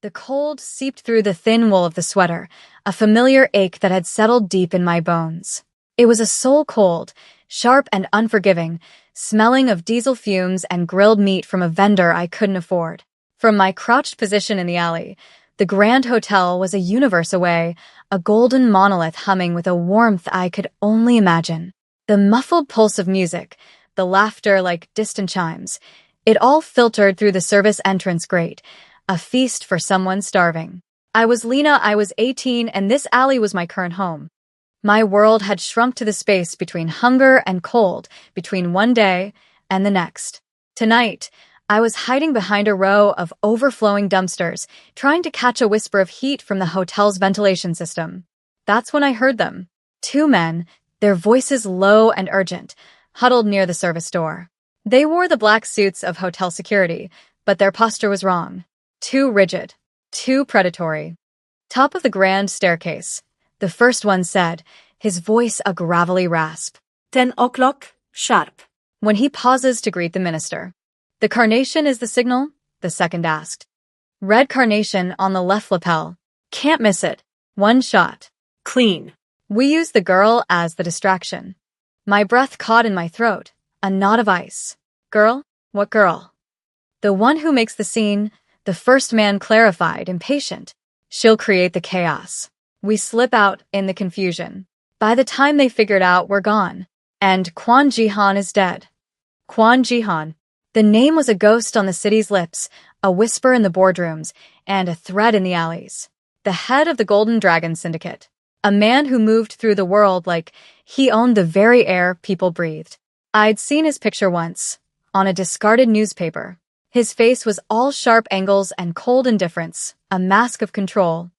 The cold seeped through the thin wool of the sweater, a familiar ache that had settled deep in my bones. It was a soul cold, sharp and unforgiving, smelling of diesel fumes and grilled meat from a vendor I couldn't afford. From my crouched position in the alley, the Grand Hotel was a universe away, a golden monolith humming with a warmth I could only imagine. The muffled pulse of music, the laughter like distant chimes, it all filtered through the service entrance grate, a feast for someone starving. I was Lena, I was 18, and this alley was my current home. My world had shrunk to the space between hunger and cold, between one day and the next. Tonight, I was hiding behind a row of overflowing dumpsters, trying to catch a whisper of heat from the hotel's ventilation system. That's when I heard them. Two men, their voices low and urgent, huddled near the service door. They wore the black suits of hotel security, but their posture was wrong. Too rigid. Too predatory. Top of the grand staircase, the first one said, his voice a gravelly rasp. 10 o'clock, sharp. When he pauses to greet the minister. The carnation is the signal? The second asked. Red carnation on the left lapel. Can't miss it. One shot. Clean. We used the girl as the distraction. My breath caught in my throat, a knot of ice. Girl? What girl? The one who makes the scene, the first man clarified, impatient. She'll create the chaos. We slip out in the confusion. By the time they figured out, we're gone. And Kwon Ji-han is dead. Kwon Ji-han. The name was a ghost on the city's lips, a whisper in the boardrooms, and a thread in the alleys. The head of the Golden Dragon Syndicate. A man who moved through the world like he owned the very air people breathed. I'd seen his picture once, on a discarded newspaper. His face was all sharp angles and cold indifference, a mask of control.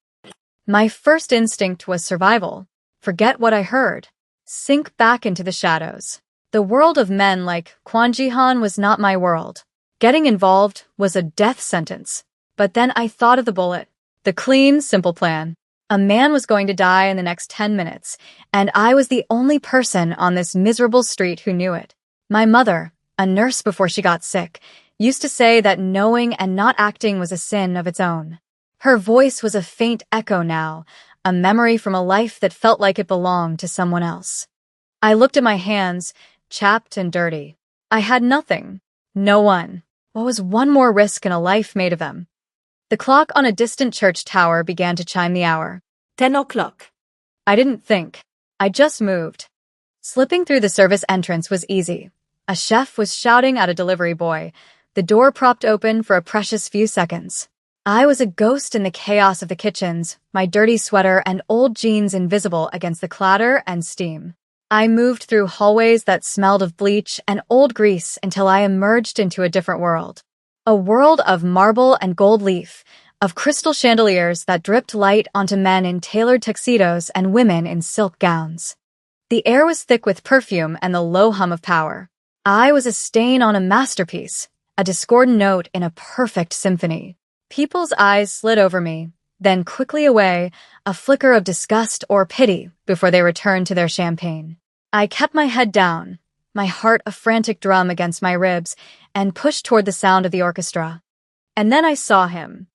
My first instinct was survival. Forget what I heard. Sink back into the shadows. The world of men like Kwon Ji-han was not my world. Getting involved was a death sentence. But then I thought of the bullet. The clean, simple plan. A man was going to die in the next 10 minutes, and I was the only person on this miserable street who knew it. My mother, a nurse before she got sick, used to say that knowing and not acting was a sin of its own. Her voice was a faint echo now, a memory from a life that felt like it belonged to someone else. I looked at my hands, chapped and dirty. I had nothing. No one. What was one more risk in a life made of them? The clock on a distant church tower began to chime the hour. 10 o'clock. I didn't think. I just moved. Slipping through the service entrance was easy. A chef was shouting at a delivery boy. The door propped open for a precious few seconds. I was a ghost in the chaos of the kitchens, my dirty sweater and old jeans invisible against the clatter and steam. I moved through hallways that smelled of bleach and old grease until I emerged into a different world. A world of marble and gold leaf, of crystal chandeliers that dripped light onto men in tailored tuxedos and women in silk gowns. The air was thick with perfume and the low hum of power. I was a stain on a masterpiece, a discordant note in a perfect symphony. People's eyes slid over me, then quickly away, a flicker of disgust or pity before they returned to their champagne. I kept my head down, my heart a frantic drum against my ribs, and pushed toward the sound of the orchestra. And then I saw him.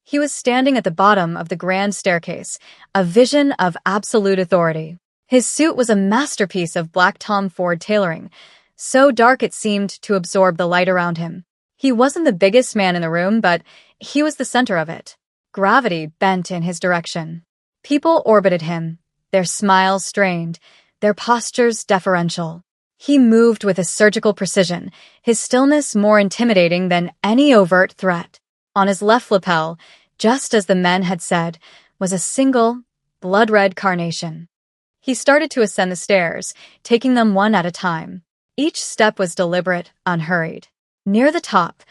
He was standing at the bottom of the grand staircase, a vision of absolute authority. His suit was a masterpiece of black Tom Ford tailoring, so dark it seemed to absorb the light around him. He wasn't the biggest man in the room, but he was the center of it. Gravity bent in his direction. People orbited him, their smiles strained, their postures deferential. He moved with a surgical precision, his stillness more intimidating than any overt threat. On his left lapel, just as the men had said, was a single, blood-red carnation. He started to ascend the stairs, taking them one at a time. Each step was deliberate, unhurried. Near the top,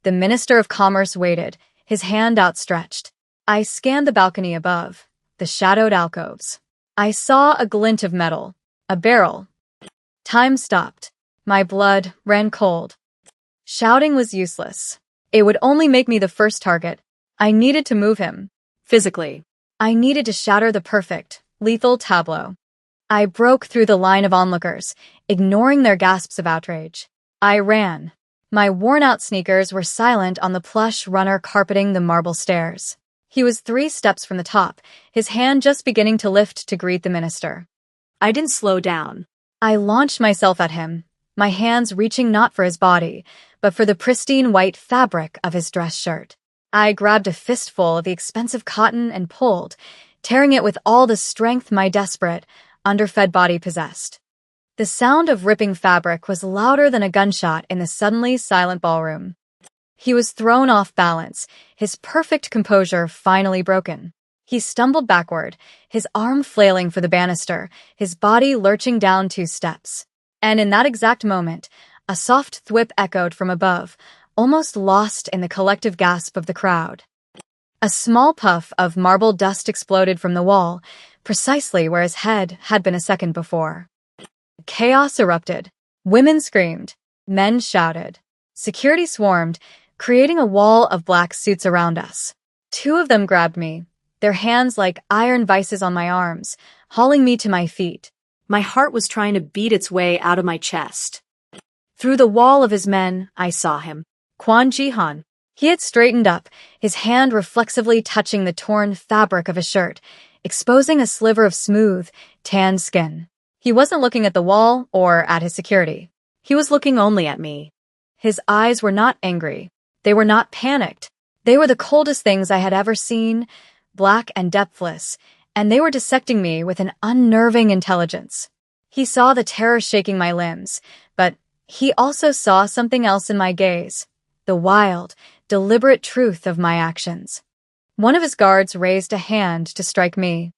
the Minister of Commerce waited, his hand outstretched. I scanned the balcony above, the shadowed alcoves. I saw a glint of metal, a barrel. Time stopped. My blood ran cold. Shouting was useless. It would only make me the first target. I needed to move him. Physically. I needed to shatter the perfect, lethal tableau. I broke through the line of onlookers, ignoring their gasps of outrage. I ran. My worn-out sneakers were silent on the plush runner carpeting the marble stairs. He was 3 steps from the top, his hand just beginning to lift to greet the minister. I didn't slow down. I launched myself at him, my hands reaching not for his body, but for the pristine white fabric of his dress shirt. I grabbed a fistful of the expensive cotton and pulled, tearing it with all the strength my desperate, underfed body possessed. The sound of ripping fabric was louder than a gunshot in the suddenly silent ballroom. He was thrown off balance, his perfect composure finally broken. He stumbled backward, his arm flailing for the banister, his body lurching down 2 steps. And in that exact moment, a soft thwip echoed from above, almost lost in the collective gasp of the crowd. A small puff of marble dust exploded from the wall, precisely where his head had been a second before. Chaos erupted. Women screamed. Men shouted. Security swarmed, creating a wall of black suits around us. 2 of them grabbed me, their hands like iron vices on my arms, hauling me to my feet. My heart was trying to beat its way out of my chest. Through the wall of his men, I saw him. Kwon Ji-han. He had straightened up, his hand reflexively touching the torn fabric of his shirt, exposing a sliver of smooth, tanned skin. He wasn't looking at the wall or at his security. He was looking only at me. His eyes were not angry. They were not panicked. They were the coldest things I had ever seen, black and depthless, and they were dissecting me with an unnerving intelligence. He saw the terror shaking my limbs, but he also saw something else in my gaze, the wild, deliberate truth of my actions. One of his guards raised a hand to strike me.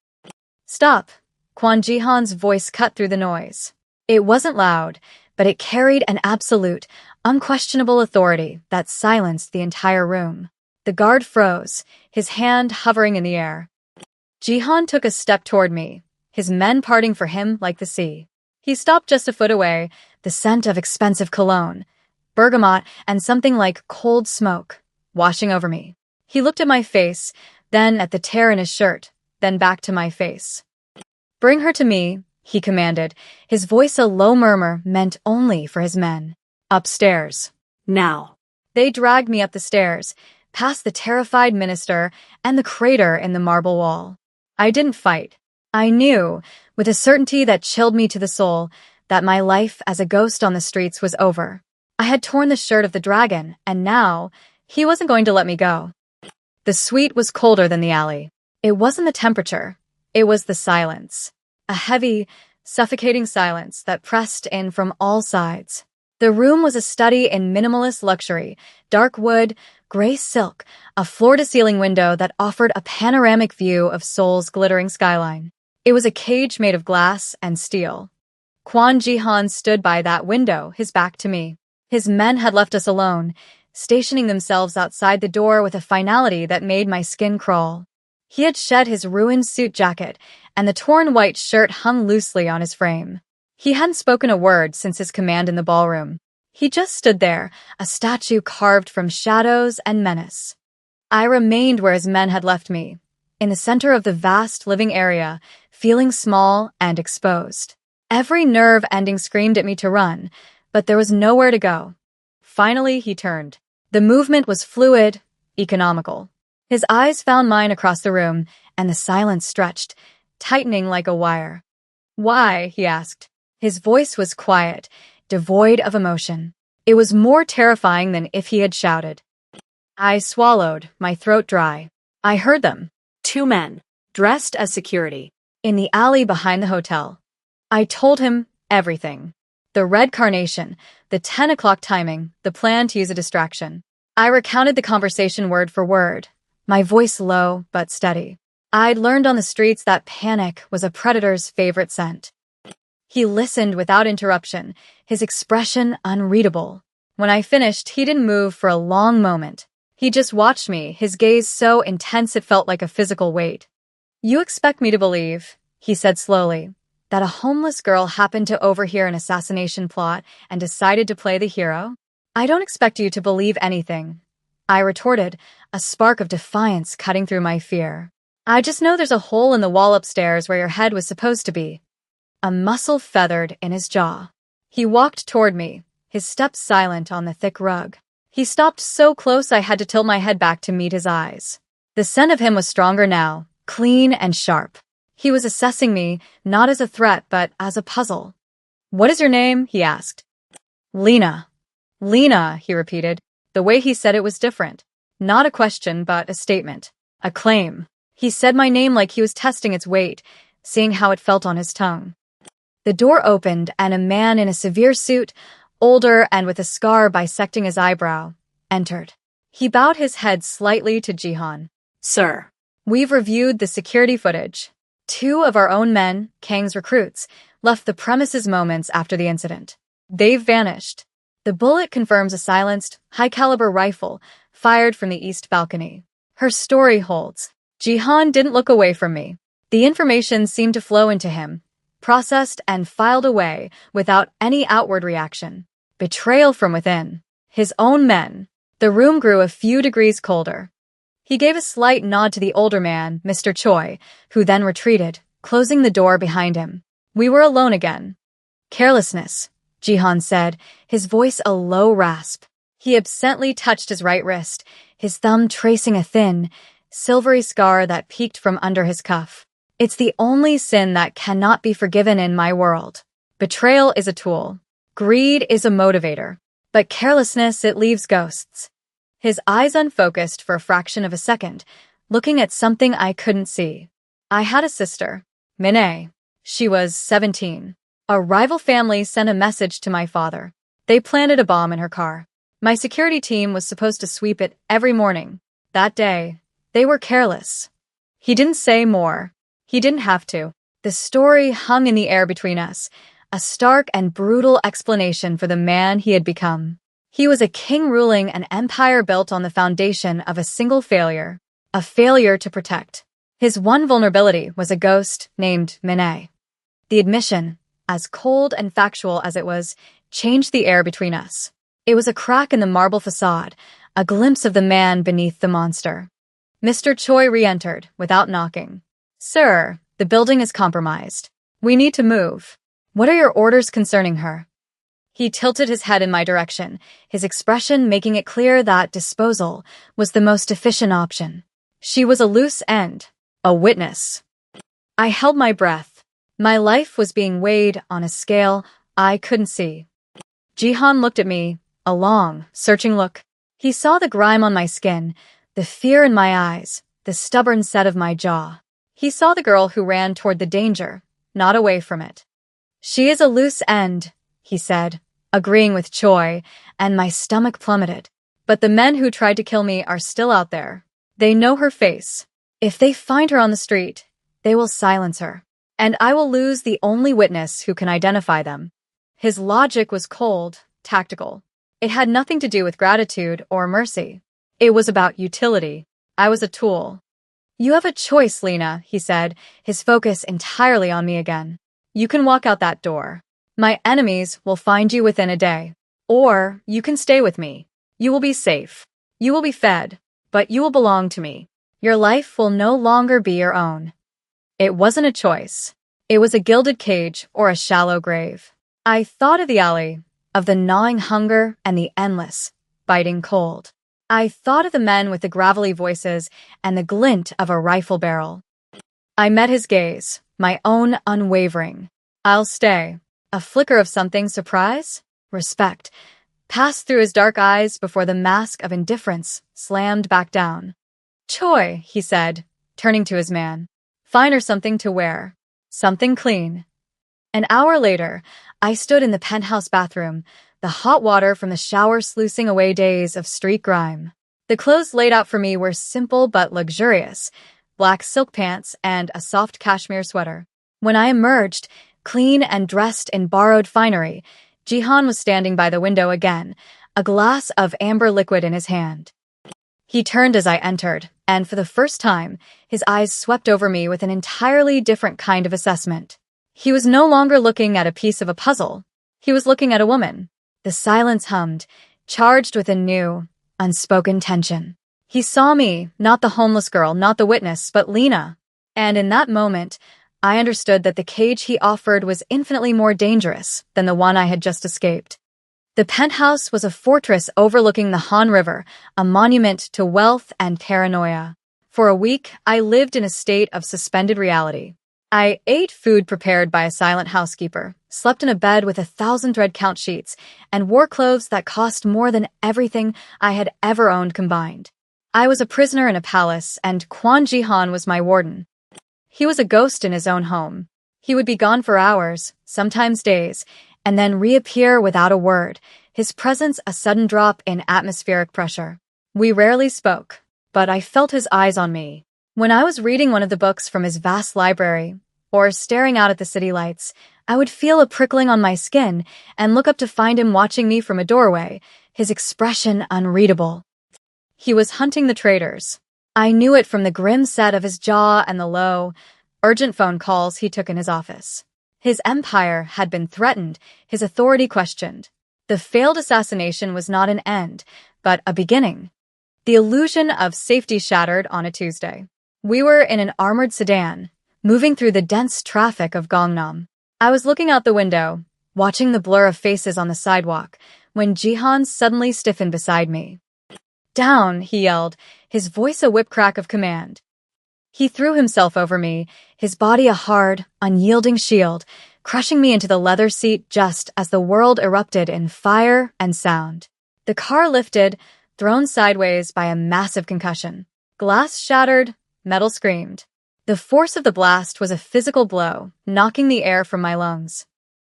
"Stop," Kwon Ji-han's voice cut through the noise. It wasn't loud, but it carried an absolute, unquestionable authority that silenced the entire room. The guard froze, his hand hovering in the air. Ji-han took a step toward me, his men parting for him like the sea. He stopped just a foot away, the scent of expensive cologne, bergamot, and something like cold smoke, washing over me. He looked at my face, then at the tear in his shirt, then back to my face. "Bring her to me," he commanded, his voice a low murmur meant only for his men. "Upstairs." Now. They dragged me up the stairs, past the terrified minister and the crater in the marble wall. I didn't fight. I knew, with a certainty that chilled me to the soul, that my life as a ghost on the streets was over. I had torn the shirt of the dragon, and now he wasn't going to let me go. The suite was colder than the alley. It wasn't the temperature. It was the silence. A heavy, suffocating silence that pressed in from all sides. The room was a study in minimalist luxury, dark wood, gray silk, a floor-to-ceiling window that offered a panoramic view of Seoul's glittering skyline. It was a cage made of glass and steel. Kwon Ji-han stood by that window, his back to me. His men had left us alone, stationing themselves outside the door with a finality that made my skin crawl. He had shed his ruined suit jacket, and the torn white shirt hung loosely on his frame. He hadn't spoken a word since his command in the ballroom. He just stood there, a statue carved from shadows and menace. I remained where his men had left me, in the center of the vast living area, feeling small and exposed. Every nerve ending screamed at me to run, but there was nowhere to go. Finally, he turned. The movement was fluid, economical. His eyes found mine across the room, and the silence stretched, tightening like a wire. "Why?" he asked. His voice was quiet, devoid of emotion. It was more terrifying than if he had shouted. I swallowed, my throat dry. I heard them. 2 men, dressed as security. In the alley behind the hotel. I told him everything. The red carnation, the 10 o'clock timing, the plan to use a distraction. I recounted the conversation word for word, my voice low but steady. I'd learned on the streets that panic was a predator's favorite scent. He listened without interruption, his expression unreadable. When I finished, he didn't move for a long moment. He just watched me, his gaze so intense it felt like a physical weight. "You expect me to believe," he said slowly, "that a homeless girl happened to overhear an assassination plot and decided to play the hero? I don't expect you to believe anything," I retorted, a spark of defiance cutting through my fear. "I just know there's a hole in the wall upstairs where your head was supposed to be." A muscle feathered in his jaw. He walked toward me, his steps silent on the thick rug. He stopped so close I had to tilt my head back to meet his eyes. The scent of him was stronger now, clean and sharp. He was assessing me, not as a threat but as a puzzle. "What is your name?" he asked. "Lena." "Lena," he repeated. The way he said it was different. Not a question, but a statement. A claim. He said my name like he was testing its weight, seeing how it felt on his tongue. The door opened, and a man in a severe suit, older and with a scar bisecting his eyebrow, entered. He bowed his head slightly to Jihan. "Sir." "We've reviewed the security footage. 2 of our own men, Kang's recruits, left the premises moments after the incident. They've vanished. The bullet confirms a silenced, high-caliber rifle fired from the east balcony. Her story holds." Jihan didn't look away from me. The information seemed to flow into him, processed and filed away without any outward reaction. Betrayal from within. His own men. The room grew a few degrees colder. He gave a slight nod to the older man, Mr. Choi, who then retreated, closing the door behind him. We were alone again. "Carelessness," Jihan said, his voice a low rasp. He absently touched his right wrist, his thumb tracing a thin, silvery scar that peeked from under his cuff. "It's the only sin that cannot be forgiven in my world. Betrayal is a tool. Greed is a motivator. But carelessness, it leaves ghosts." His eyes unfocused for a fraction of a second, looking at something I couldn't see. "I had a sister, Minnie. She was 17. A rival family sent a message to my father. They planted a bomb in her car. My security team was supposed to sweep it every morning. That day, they were careless." He didn't say more. He didn't have to. The story hung in the air between us, a stark and brutal explanation for the man he had become. He was a king ruling an empire built on the foundation of a single failure, a failure to protect. His one vulnerability was a ghost named Minnie. The admission, as cold and factual as it was, changed the air between us. It was a crack in the marble facade, a glimpse of the man beneath the monster. Mr. Choi re-entered, without knocking. "Sir, the building is compromised. We need to move. What are your orders concerning her?" He tilted his head in my direction, his expression making it clear that disposal was the most efficient option. She was a loose end, a witness. I held my breath. My life was being weighed on a scale I couldn't see. Jihan looked at me, a long, searching look. He saw the grime on my skin, the fear in my eyes, the stubborn set of my jaw. He saw the girl who ran toward the danger, not away from it. "She is a loose end," he said, agreeing with Choi, and my stomach plummeted. "But the men who tried to kill me are still out there. They know her face. If they find her on the street, they will silence her. And I will lose the only witness who can identify them." His logic was cold, tactical. It had nothing to do with gratitude or mercy. It was about utility. I was a tool. "You have a choice, Lena," he said, his focus entirely on me again. "You can walk out that door. My enemies will find you within a day. Or you can stay with me. You will be safe. You will be fed. But you will belong to me. Your life will no longer be your own." It wasn't a choice. It was a gilded cage or a shallow grave. I thought of the alley, of the gnawing hunger and the endless, biting cold. I thought of the men with the gravelly voices and the glint of a rifle barrel. I met his gaze, my own unwavering. "I'll stay." A flicker of something, surprise, respect, passed through his dark eyes before the mask of indifference slammed back down. "Choi," he said, turning to his man. "Find her something to wear. Something clean." An hour later, I stood in the penthouse bathroom, the hot water from the shower sluicing away days of street grime. The clothes laid out for me were simple but luxurious, black silk pants and a soft cashmere sweater. When I emerged, clean and dressed in borrowed finery, Jihan was standing by the window again, a glass of amber liquid in his hand. He turned as I entered, and for the first time, his eyes swept over me with an entirely different kind of assessment. He was no longer looking at a piece of a puzzle. He was looking at a woman. The silence hummed, charged with a new, unspoken tension. He saw me, not the homeless girl, not the witness, but Lena. And in that moment, I understood that the cage he offered was infinitely more dangerous than the one I had just escaped. The penthouse was a fortress overlooking the Han River, a monument to wealth and paranoia. For a week, I lived in a state of suspended reality. I ate food prepared by a silent housekeeper, slept in a bed with 1,000 thread count sheets, and wore clothes that cost more than everything I had ever owned combined. I was a prisoner in a palace, and Kwon Jihan was my warden. He was a ghost in his own home. He would be gone for hours, sometimes days, and then reappear without a word, his presence a sudden drop in atmospheric pressure. We rarely spoke, but I felt his eyes on me. When I was reading one of the books from his vast library, or staring out at the city lights, I would feel a prickling on my skin and look up to find him watching me from a doorway, his expression unreadable. He was hunting the traitors. I knew it from the grim set of his jaw and the low, urgent phone calls he took in his office. His empire had been threatened, his authority questioned. The failed assassination was not an end, but a beginning. The illusion of safety shattered on a Tuesday. We were in an armored sedan, moving through the dense traffic of Gangnam. I was looking out the window, watching the blur of faces on the sidewalk, when Jihan suddenly stiffened beside me. "Down," he yelled, his voice a whip crack of command. He threw himself over me, his body a hard, unyielding shield, crushing me into the leather seat just as the world erupted in fire and sound. The car lifted, thrown sideways by a massive concussion. Glass shattered, metal screamed. The force of the blast was a physical blow, knocking the air from my lungs.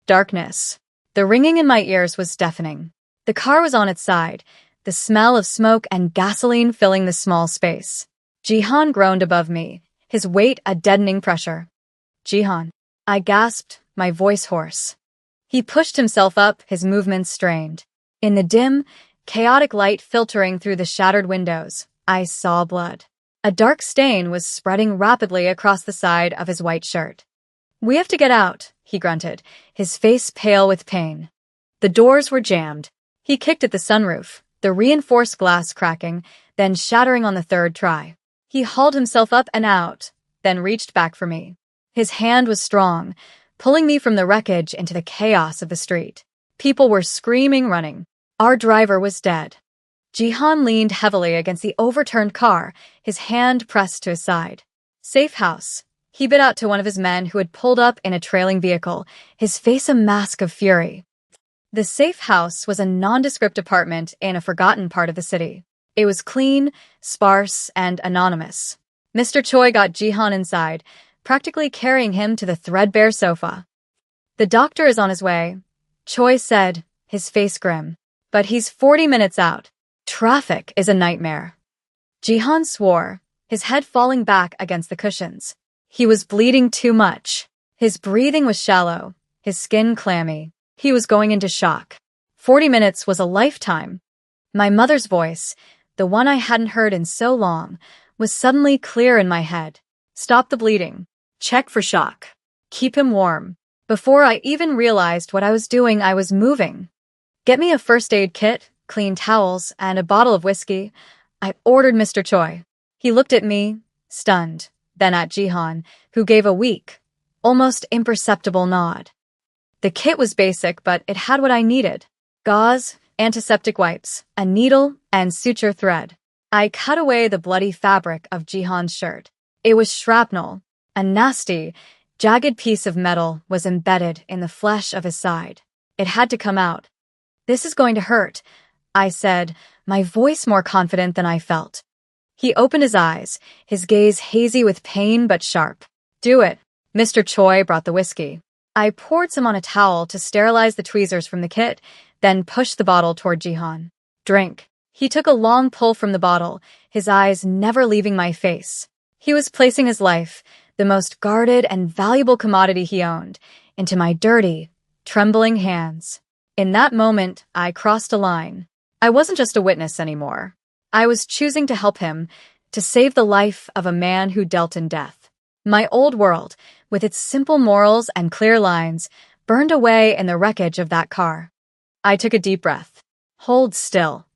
Darkness. The ringing in my ears was deafening. The car was on its side, the smell of smoke and gasoline filling the small space. Jihan groaned above me, his weight a deadening pressure. "Jihan." I gasped, my voice hoarse. He pushed himself up, his movements strained. In the dim, chaotic light filtering through the shattered windows, I saw blood. A dark stain was spreading rapidly across the side of his white shirt. "We have to get out," he grunted, his face pale with pain. The doors were jammed. He kicked at the sunroof, the reinforced glass cracking, then shattering on the third try. He hauled himself up and out, then reached back for me. His hand was strong, pulling me from the wreckage into the chaos of the street. People were screaming, running. Our driver was dead. Jihan leaned heavily against the overturned car, his hand pressed to his side. "Safe house," he bit out to one of his men who had pulled up in a trailing vehicle, his face a mask of fury. The safe house was a nondescript apartment in a forgotten part of the city. It was clean, sparse, and anonymous. Mr. Choi got Jihan inside, practically carrying him to the threadbare sofa. "The doctor is on his way," Choi said, his face grim. "But he's 40 minutes out. Traffic is a nightmare." Jihan swore, his head falling back against the cushions. He was bleeding too much. His breathing was shallow, his skin clammy. He was going into shock. 40 minutes was a lifetime. My mother's voice, the one I hadn't heard in so long, was suddenly clear in my head. "Stop the bleeding. Check for shock. Keep him warm." Before I even realized what I was doing, I was moving. "Get me a first aid kit, clean towels, and a bottle of whiskey," I ordered Mr. Choi. He looked at me, stunned, then at Jihan, who gave a weak, almost imperceptible nod. The kit was basic, but it had what I needed. Gauze, antiseptic wipes, a needle, and suture thread. I cut away the bloody fabric of Jihan's shirt. It was shrapnel. A nasty, jagged piece of metal was embedded in the flesh of his side. It had to come out. "This is going to hurt," I said, my voice more confident than I felt. He opened his eyes, his gaze hazy with pain but sharp. "Do it." Mr. Choi brought the whiskey. I poured some on a towel to sterilize the tweezers from the kit, then pushed the bottle toward Jihan. "Drink." He took a long pull from the bottle, his eyes never leaving my face. He was placing his life, the most guarded and valuable commodity he owned, into my dirty, trembling hands. In that moment, I crossed a line. I wasn't just a witness anymore. I was choosing to help him, to save the life of a man who dealt in death. My old world, with its simple morals and clear lines, burned away in the wreckage of that car. I took a deep breath. "Hold still."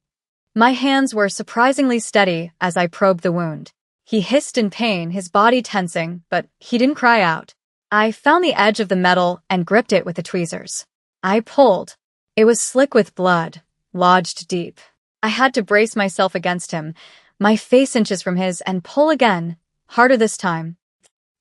My hands were surprisingly steady as I probed the wound. He hissed in pain, his body tensing, but he didn't cry out. I found the edge of the metal and gripped it with the tweezers. I pulled. It was slick with blood, lodged deep. I had to brace myself against him, my face inches from his, and pull again, harder this time.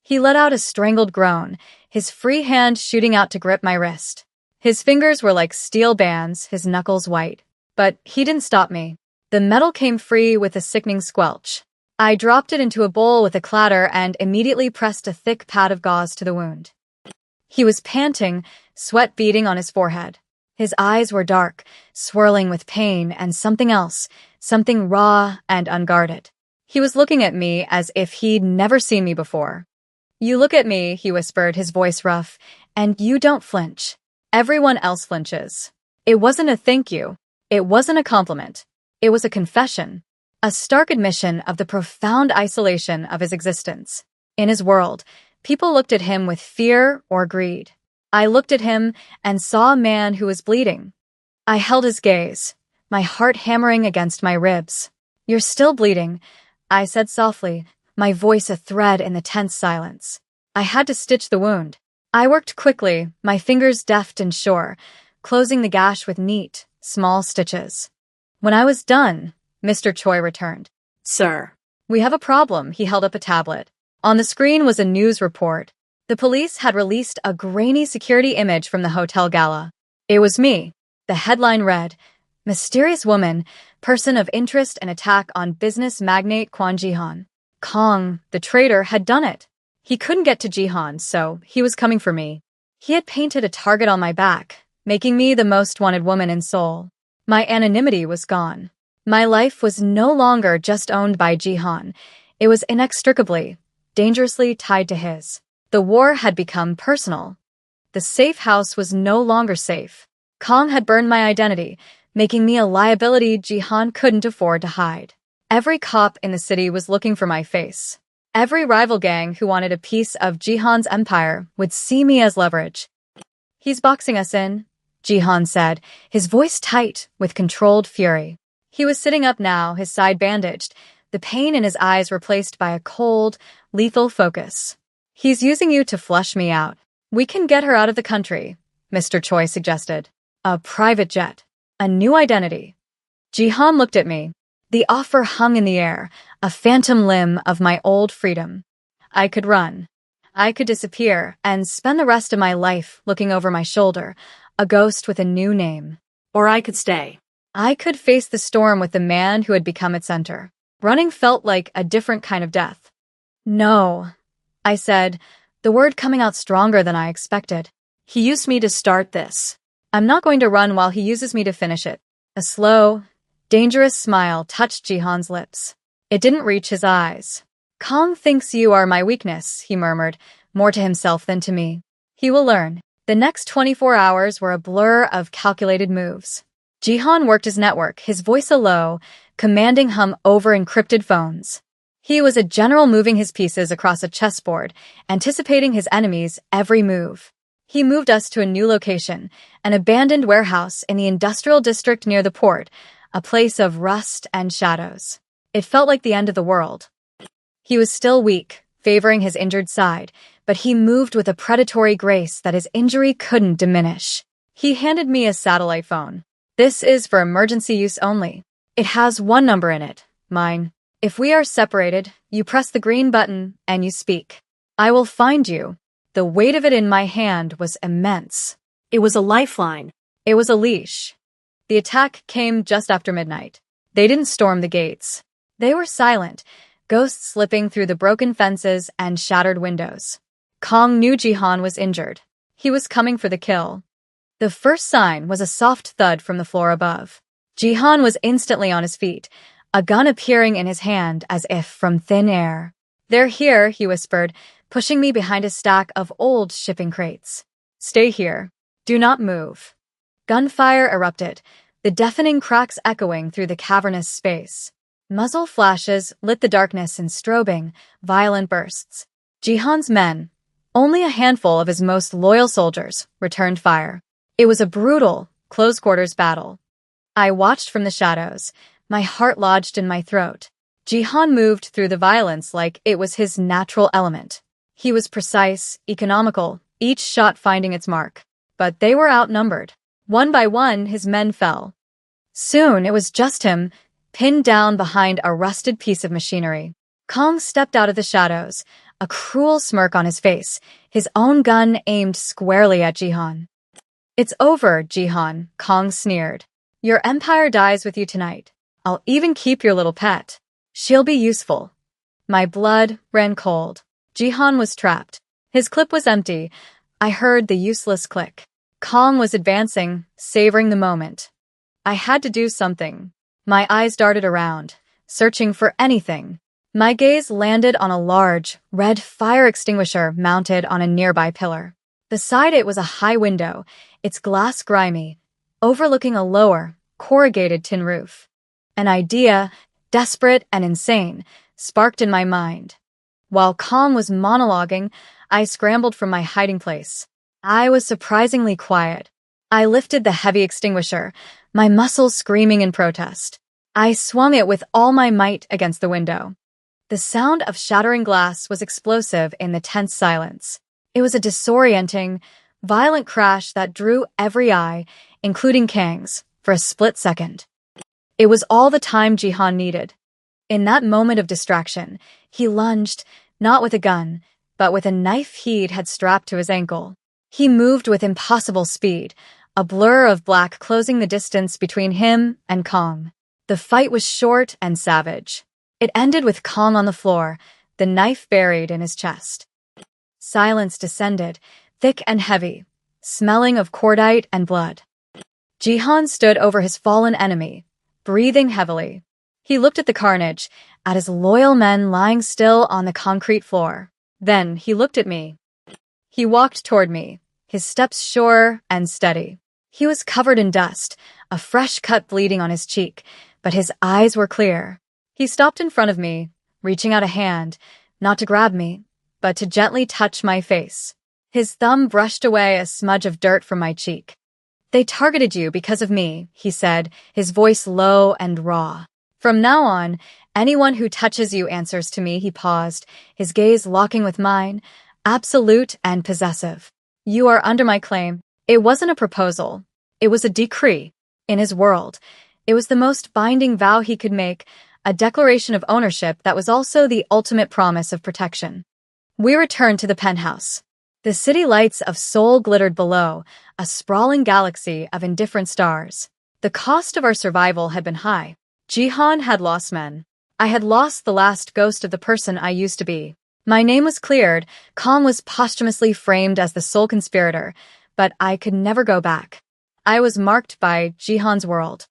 He let out a strangled groan, his free hand shooting out to grip my wrist. His fingers were like steel bands, his knuckles white. But he didn't stop me. The metal came free with a sickening squelch. I dropped it into a bowl with a clatter and immediately pressed a thick pad of gauze to the wound. He was panting, sweat beading on his forehead. His eyes were dark, swirling with pain and something else, something raw and unguarded. He was looking at me as if he'd never seen me before. "You look at me," he whispered, his voice rough, "and you don't flinch. Everyone else flinches." It wasn't a thank you. It wasn't a compliment. It was a confession. A stark admission of the profound isolation of his existence. In his world, people looked at him with fear or greed. I looked at him and saw a man who was bleeding. I held his gaze, my heart hammering against my ribs. "You're still bleeding," I said softly, my voice a thread in the tense silence. I had to stitch the wound. I worked quickly, my fingers deft and sure, closing the gash with neat, small stitches. When I was done, Mr. Choi returned. "Sir." "We have a problem." He held up a tablet. On the screen was a news report. The police had released a grainy security image from the hotel gala. It was me. The headline read, "Mysterious woman, person of interest in attack on business magnate Kwon Jihan." Kong, the traitor, had done it. He couldn't get to Jihan, so he was coming for me. He had painted a target on my back, making me the most wanted woman in Seoul. My anonymity was gone. My life was no longer just owned by Jihan. It was inextricably, dangerously tied to his. The war had become personal. The safe house was no longer safe. Kong had burned my identity, making me a liability Jihan couldn't afford to hide. Every cop in the city was looking for my face. Every rival gang who wanted a piece of Jihan's empire would see me as leverage. "He's boxing us in," Jihan said, his voice tight with controlled fury. He was sitting up now, his side bandaged, the pain in his eyes replaced by a cold, lethal focus. "He's using you to flush me out. We can get her out of the country," Mr. Choi suggested. "A private jet. A new identity." Jihan looked at me. The offer hung in the air, a phantom limb of my old freedom. I could run. I could disappear and spend the rest of my life looking over my shoulder, a ghost with a new name. Or I could stay. I could face the storm with the man who had become its center. Running felt like a different kind of death. "No," I said, the word coming out stronger than I expected. "He used me to start this. I'm not going to run while he uses me to finish it." A slow, dangerous smile touched Jihan's lips. It didn't reach his eyes. "Kong thinks you are my weakness," he murmured, more to himself than to me. "He will learn." The next 24 hours were a blur of calculated moves. Jihan worked his network, his voice a low, commanding hum over encrypted phones. He was a general moving his pieces across a chessboard, anticipating his enemy's every move. He moved us to a new location, an abandoned warehouse in the industrial district near the port, a place of rust and shadows. It felt like the end of the world. He was still weak, favoring his injured side, but he moved with a predatory grace that his injury couldn't diminish. He handed me a satellite phone. "This is for emergency use only. It has one number in it, mine. If we are separated, you press the green button and you speak. I will find you." The weight of it in my hand was immense. It was a lifeline. It was a leash. The attack came just after midnight. They didn't storm the gates. They were silent, ghosts slipping through the broken fences and shattered windows. Kong knew Jihan was injured. He was coming for the kill. The first sign was a soft thud from the floor above. Jihan was instantly on his feet, a gun appearing in his hand as if from thin air. "They're here," he whispered, pushing me behind a stack of old shipping crates. "Stay here. Do not move." Gunfire erupted, the deafening cracks echoing through the cavernous space. Muzzle flashes lit the darkness in strobing, violent bursts. Jihan's men, only a handful of his most loyal soldiers, returned fire. It was a brutal, close-quarters battle. I watched from the shadows, my heart lodged in my throat. Jihan moved through the violence like it was his natural element. He was precise, economical, each shot finding its mark. But they were outnumbered. One by one, his men fell. Soon it was just him, pinned down behind a rusted piece of machinery. Kong stepped out of the shadows, a cruel smirk on his face, his own gun aimed squarely at Jihan. "It's over, Jihan," Kong sneered. "Your empire dies with you tonight. I'll even keep your little pet. She'll be useful." My blood ran cold. Jihan was trapped. His clip was empty. I heard the useless click. Kong was advancing, savoring the moment. I had to do something. My eyes darted around, searching for anything. My gaze landed on a large, red fire extinguisher mounted on a nearby pillar. Beside it was a high window, its glass grimy, overlooking a lower, corrugated tin roof. An idea, desperate and insane, sparked in my mind. While Kong was monologuing, I scrambled from my hiding place. I was surprisingly quiet. I lifted the heavy extinguisher, my muscles screaming in protest. I swung it with all my might against the window. The sound of shattering glass was explosive in the tense silence. It was a disorienting, violent crash that drew every eye, including Kang's, for a split second. It was all the time Jihan needed. In that moment of distraction, he lunged, not with a gun, but with a knife he had strapped to his ankle. He moved with impossible speed, a blur of black closing the distance between him and Kong. The fight was short and savage. It ended with Kong on the floor, the knife buried in his chest. Silence descended, thick and heavy, smelling of cordite and blood. Jihan stood over his fallen enemy, breathing heavily. He looked at the carnage, at his loyal men lying still on the concrete floor. Then he looked at me. He walked toward me, his steps sure and steady. He was covered in dust, a fresh cut bleeding on his cheek, but his eyes were clear. He stopped in front of me, reaching out a hand, not to grab me, but to gently touch my face. His thumb brushed away a smudge of dirt from my cheek. "They targeted you because of me," he said, his voice low and raw. "From now on, anyone who touches you answers to me." He paused, his gaze locking with mine, absolute and possessive. "You are under my claim." It wasn't a proposal. It was a decree. In his world, it was the most binding vow he could make, a declaration of ownership that was also the ultimate promise of protection. We returned to the penthouse. The city lights of Seoul glittered below, a sprawling galaxy of indifferent stars. The cost of our survival had been high. Jihan had lost men. I had lost the last ghost of the person I used to be. My name was cleared, Kong was posthumously framed as the sole conspirator, but I could never go back. I was marked by Jihan's world.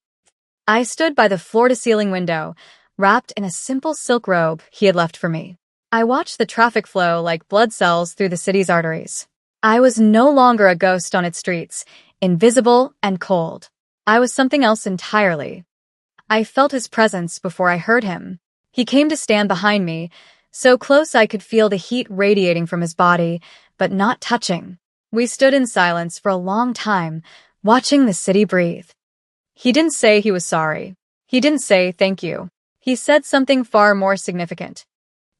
I stood by the floor-to-ceiling window, wrapped in a simple silk robe he had left for me. I watched the traffic flow like blood cells through the city's arteries. I was no longer a ghost on its streets, invisible and cold. I was something else entirely. I felt his presence before I heard him. He came to stand behind me, so close I could feel the heat radiating from his body, but not touching. We stood in silence for a long time, watching the city breathe. He didn't say he was sorry. He didn't say thank you. He said something far more significant.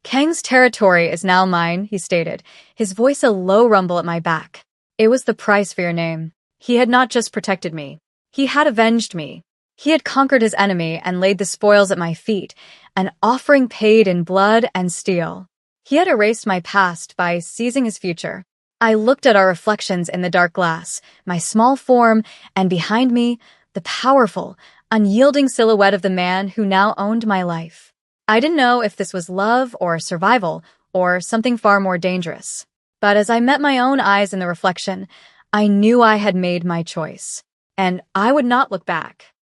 "Kang's territory is now mine," he stated, his voice a low rumble at my back. "It was the price for your name. He had not just protected me. He had avenged me. He had conquered his enemy and laid the spoils at my feet, an offering paid in blood and steel. He had erased my past by seizing his future." I looked at our reflections in the dark glass, my small form, and behind me, the powerful, unyielding silhouette of the man who now owned my life. I didn't know if this was love or survival or something far more dangerous. But as I met my own eyes in the reflection, I knew I had made my choice, and I would not look back.